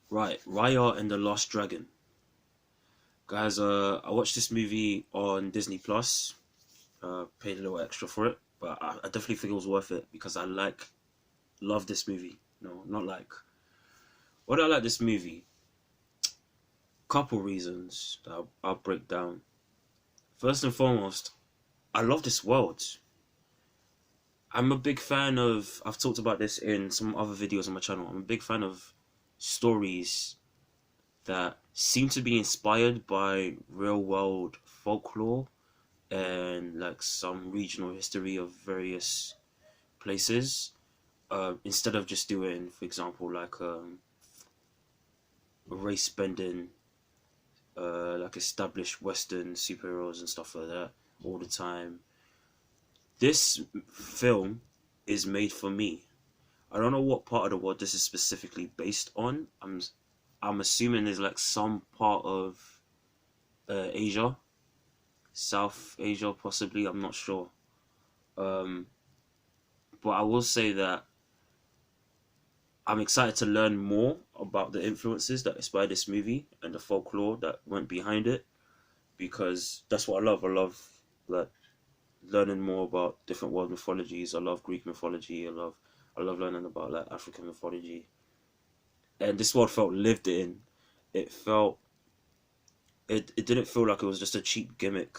Right, Raya and the Last Dragon. Guys, I watched this movie on Disney Plus. Paid a little extra for it, but I definitely think it was worth it because love this movie. No, not like. What do I like this movie? Couple reasons that I'll break down. First and foremost, I love this world. I'm a big fan of. I've talked about this in some other videos on my channel. I'm a big fan of stories that seem to be inspired by real world folklore and like some regional history of various places. Instead of just doing, for example, like race bending, like established Western superheroes and stuff like that all the time. This film is made for me. I don't know what part of the world this is specifically based on. I'm assuming there's like some part of Asia, South Asia possibly. I'm not sure. Um, but I will say that I'm excited to learn more about the influences that inspired this movie and the folklore that went behind it because that's what I love. I love like learning more about different world mythologies. I love Greek mythology. I love learning about like African mythology. And this world felt lived in. It felt it didn't feel like it was just a cheap gimmick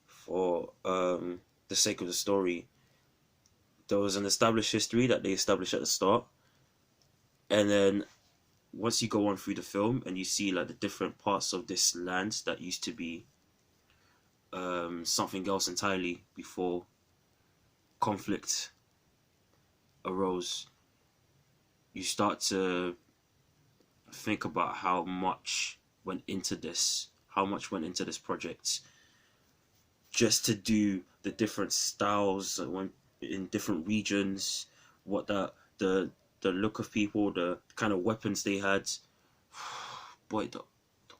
for the sake of the story. There was an established history that they established at the start, and then once you go on through the film and you see like the different parts of this land that used to be something else entirely before conflict arose, you start to think about how much went into this project just to do the different styles that went in different regions, what the look of people, the kind of weapons they had. Boy, the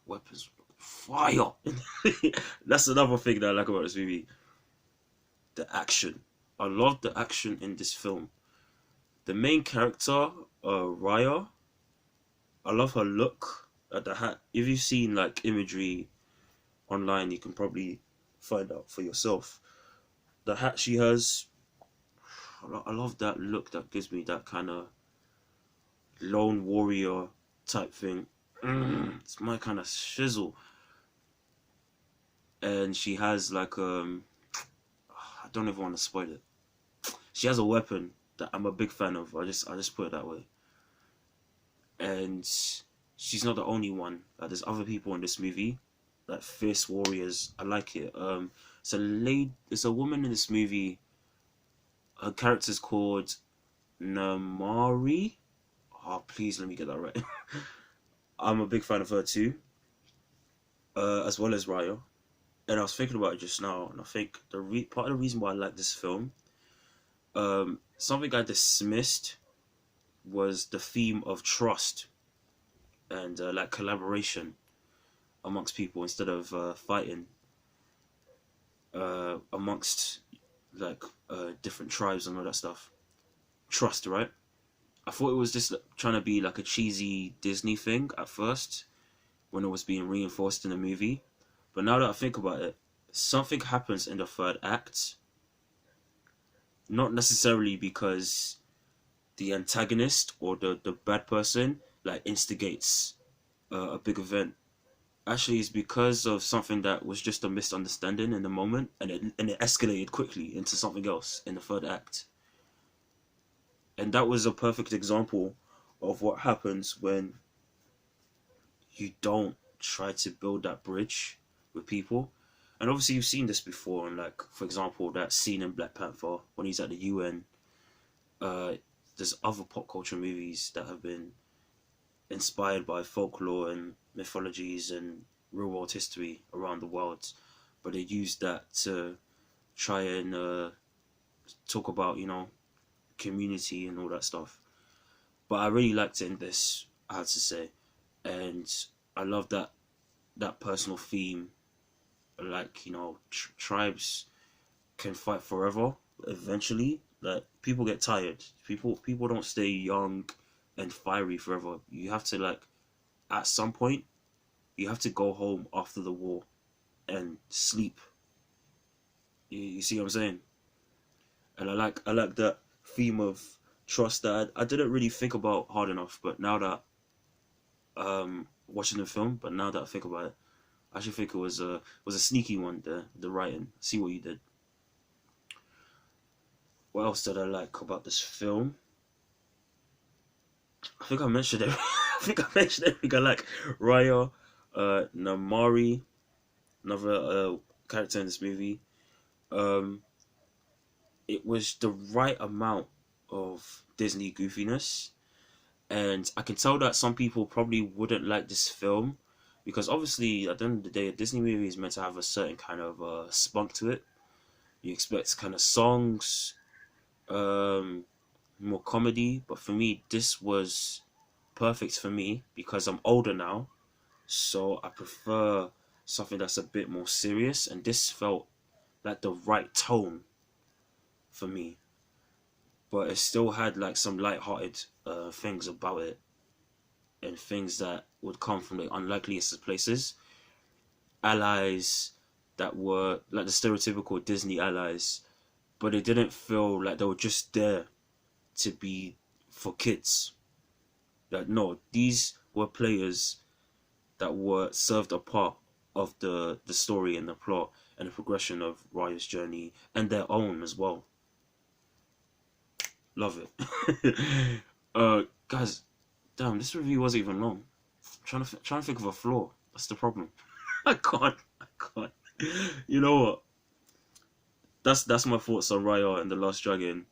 weapons fire. That's another thing that I like about this movie. The action. I love the action in this film. The main character, Raya, I love her look at the hat. If you've seen like imagery online, you can probably find out for yourself. The hat she has, I love that look. That gives me that kind of lone warrior type thing. It's my kind of shizzle. And she has like I don't even want to spoil it. She has a weapon that I'm a big fan of. I just put it that way. And she's not the only one. There's other people in this movie, like fierce warriors. I like it. It's a woman in this movie. Her character's called Namari. Oh, please let me get that right. I'm a big fan of her too, as well as Raya. And I was thinking about it just now, and I think part of the reason why I like this film, something I dismissed was the theme of trust and like collaboration amongst people instead of fighting amongst like different tribes and all that stuff. Trust, right? I thought it was just trying to be like a cheesy Disney thing at first when it was being reinforced in the movie. But now that I think about it, something happens in the third act, not necessarily because the antagonist or the bad person like instigates a big event. Actually, it's because of something that was just a misunderstanding in the moment, and it escalated quickly into something else in the third act. And that was a perfect example of what happens when you don't try to build that bridge with people. And obviously, you've seen this before, and like for example, that scene in Black Panther when he's at the UN. Uh, there's other pop culture movies that have been inspired by folklore and mythologies and real world history around the world, but they use that to try and talk about community and all that stuff. But I really liked it in this, I had to say, and I love that personal theme. Like tribes can fight forever. Eventually, like people get tired. People don't stay young and fiery forever. You have to like at some point you have to go home after the war and sleep. You see what I'm saying? And I like that theme of trust that I didn't really think about hard enough. But now that watching the film, but now that I think about it, I actually think it was a sneaky one. The writing. See what you did. What else did I like about this film? I think I mentioned it. I think I mentioned everything I like. Raya, Namari, another character in this movie. Um, it was the right amount of Disney goofiness, and I can tell that some people probably wouldn't like this film because obviously at the end of the day, a Disney movie is meant to have a certain kind of spunk to it. You expect kind of songs, um, more comedy, but for me, this was perfect for me because I'm older now, so I prefer something that's a bit more serious, and this felt like the right tone for me. But it still had like some light-hearted things about it, and things that would come from the unlikeliest of places. Allies that were like the stereotypical Disney allies, but it didn't feel like they were just there to be for kids. Like no, these were players that were served a part of the story and the plot and the progression of Raya's journey and their own as well. Love it. Guys, damn, this review wasn't even long. Trying to think of a flaw. That's the problem. I can't. I can't. You know what? That's my thoughts on Raya and the Last Dragon.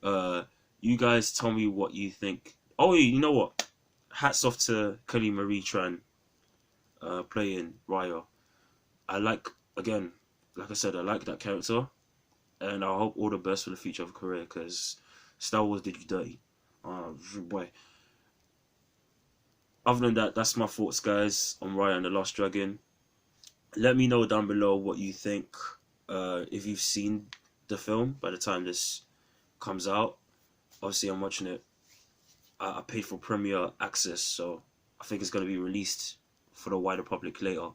Uh, you guys tell me what you think. Oh, you know what? Hats off to Kelly Marie Tran playing Raya. I like again, like I said, I like that character, and I hope all the best for the future of her career because Star Wars did you dirty. Boy. Other than that, that's my thoughts, guys, on Raya and the Last Dragon. Let me know down below what you think. If you've seen the film by the time this comes out. Obviously, I'm watching it. I paid for premiere access, so I think it's going to be released for the wider public later.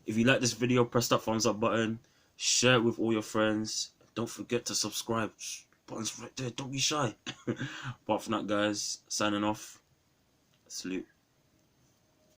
If you like this video, press that thumbs up button. Share it with all your friends. Don't forget to subscribe. Button's right there. Don't be shy. Apart from that, guys, signing off. Salute.